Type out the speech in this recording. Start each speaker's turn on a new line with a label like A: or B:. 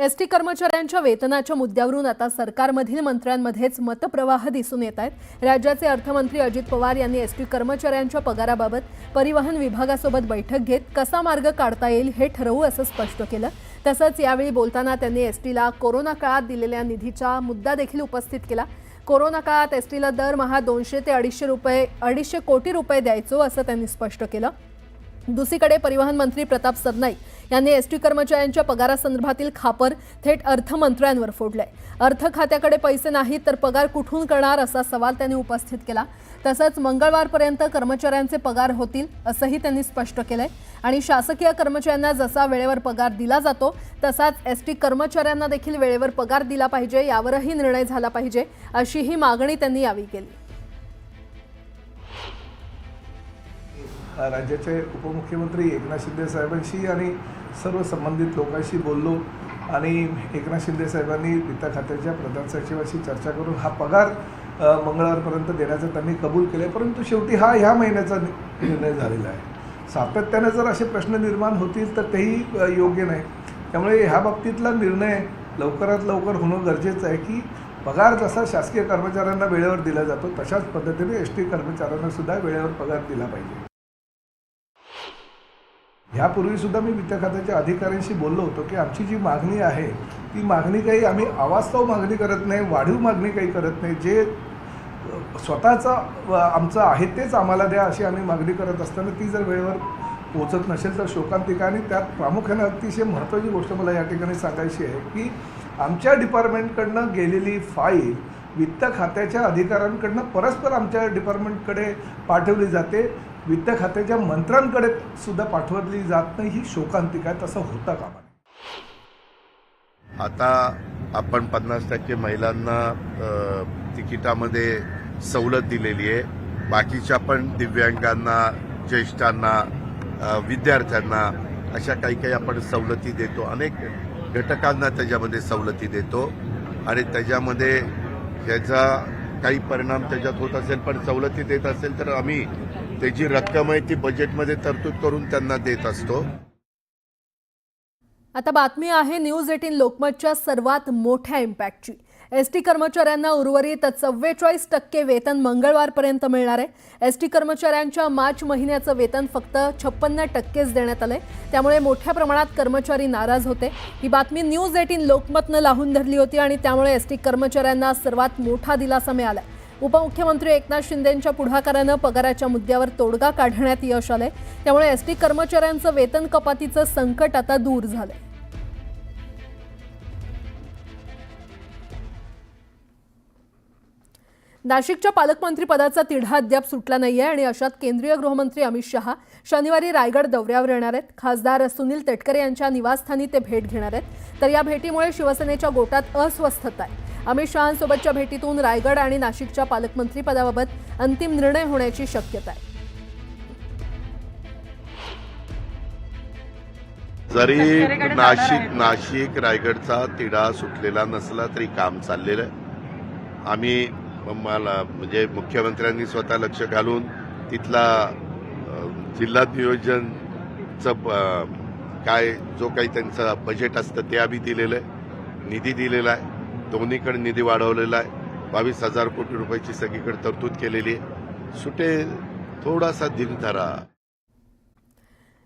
A: ST कर्मचाऱ्यांच्या वेतनाच्या मुद्द्यावरून आता सरकारमधील मंत्र्यांमध्येच मतप्रवाह दिसून येत आहेत। राज्याचे अर्थमंत्री अजित पवार यांनी एसटी कर्मचाऱ्यांच्या पगाराबाबत परिवहन विभागासोबत बैठक घेत कसा मार्ग काढता येईल हे ठरवू असं स्पष्ट केलं। तसंच यावेळी बोलताना त्यांनी एसटीला कोरोना काळात दिलेल्या निधीचा मुद्दा देखील उपस्थित केला। कोरोना काळात एसटीला दरमहा 200 ते 250 कोटी रुपये द्यायचो असं त्यांनी स्पष्ट केलं। दुसरीकडे परिवहन मंत्री प्रताप सरनाईक यांनी एसटी कर्मचाऱ्यांच्या पगारासंदर्भातील खापर थेट अर्थमंत्र्यांवर फोडलाय। अर्थ खात्याकडे पैसे नाहीत तर पगार कुठून करणार असा सवाल त्यांनी उपस्थित केला। तसंच मंगळवारपर्यंत कर्मचाऱ्यांचे पगार होतील असंही त्यांनी स्पष्ट केलंय आणि शासकीय कर्मचाऱ्यांना जसा वेळेवर पगार दिला जातो तसाच एसटी कर्मचाऱ्यांना देखील वेळेवर पगार दिला पाहिजे, यावरही निर्णय झाला पाहिजे अशीही मागणी त्यांनी यावेळी केली।
B: राज्याचे उपमुख्यमंत्री एकनाथ शिंदे साहेबांशी आणि सर्व संबंधित लोकांशी बोललो आणि एकनाथ शिंदे साहेबांनी वित्त खात्याच्या प्रधान सचिवाशी चर्चा करून हा पगार मंगळवारपर्यंत देण्याचं त्यांनी कबूल केले। परंतु शेवटी ह्या महिन्याचा निर्णय झालेला आहे। सातत्याने जर असे प्रश्न निर्माण होतील तर तेही योग्य नाही। त्यामुळे ह्या बाबतीतला निर्णय लवकरात लवकर होणं गरजेचं आहे की पगार जसा शासकीय कर्मचाऱ्यांना वेळेवर दिला जातो तशाच पद्धतीने एसटी कर्मचाऱ्यांना सुद्धा वेळेवर पगार दिला पाहिजे। यापूर्वी सुद्धा मी वित्त खात्याच्या अधिकाऱ्यांशी बोललो होतो की आमची जी मागणी आहे ती मागणी काही आम्ही अवास्तव मागणी करत नाही, वाढीव मागणी काही करत नाही। जे स्वतःचं आमचं आहे तेच आम्हाला द्या अशी आम्ही मागणी करत असताना ती जर वेळेवर पोहोचत नसेल तर शोकांतिका। आणि त्यात प्रामुख्याने अतिशय महत्त्वाची गोष्ट मला या ठिकाणी सांगायची आहे की आमच्या डिपार्टमेंटकडनं गेलेली फाईल वित्त खात्याच्या अधिकाऱ्यांकडनं परस्पर आमच्या डिपार्टमेंटकडे पाठवली जाते, वित्त खात्याच्या मंत्र्यांकडे सुद्धा पाठवली जात नाही। ही शोकांतिका आहे, तसं होता कामा नये।
C: आता आपण 50% महिलांना तिकिटामध्ये सवलत दिलेली आहे। बाकीच्या पण दिव्यांगांना, ज्येष्ठांना, विद्यार्थ्यांना अशा काही आपण सवलती देतो। अनेक घटकांना त्याच्यामध्ये सवलती देतो आणि त्याच्यामध्ये याचा काही परिणाम त्याच्यात होत असेल पण सवलती देत असेल तर आम्ही त्याची रक्कम आहे ती बजेटमध्ये तरतूद करून त्यांना देत असतो।
A: आता बातमी आहे न्यूज 18 लोकमतच्या सर्वात मोठ्या इम्पॅक्टची। एसटी कर्मचाऱ्यांना उर्वरित 44% वेतन मंगळवारपर्यंत मिळणार आहे। एसटी कर्मचाऱ्यांच्या मार्च महिन्याचं वेतन फक्त 56% देण्यात आलंय, त्यामुळे मोठ्या प्रमाणात कर्मचारी नाराज होते। ही बातमी न्यूज 18 लोकमतनं लावून धरली होती आणि त्यामुळे एसटी कर्मचाऱ्यांना सर्वात मोठा दिलासा मिळाला। उपमुख्यमंत्री एकनाथ शिंदेंच्या पुढाकारानं पगाराच्या मुद्द्यावर तोडगा काढण्यात यश आलंय, त्यामुळे एसटी कर्मचाऱ्यांचं वेतन कपातीचं संकट आता दूर झालंय। नाशिकच्या पालकमंत्री पदाचा तिढा अद्याप सुटला नाहीये आणि अशात केंद्रीय गृहमंत्री अमित शहा शनिवारी रायगड दौऱ्यावर येणार आहेत। खासदार सुनील तटकरे यांच्या निवासस्थानी ते भेट घेणार आहेत, तर या भेटीमुळे शिवसेनेच्या गोटात अस्वस्थता आहे। अमित शहांसोबतच्या भेटीतून रायगड आणि नाशिकच्या पालकमंत्री पदाबाबत अंतिम निर्णय होण्याची शक्यता आहे।
C: जरी नाशिक रायगडचा तिढा सुटलेला नसला तरी काम चाललेलं आहे। आम्ही मला म्हणजे मुख्यमंत्र्यांनी स्वतः लक्ष घालून तिथला जिल्हा नियोजनचं काय जो काही त्यांचं बजेट असतं ते आम्ही दिलेलं आहे, निधी दिलेला आहे, दोन्हीकडे निधी वाढवलेला आहे। 22,000 कोटी रुपयाची सगळीकडे तरतूद केलेली आहे। सुटे थोडासा धीर धरा।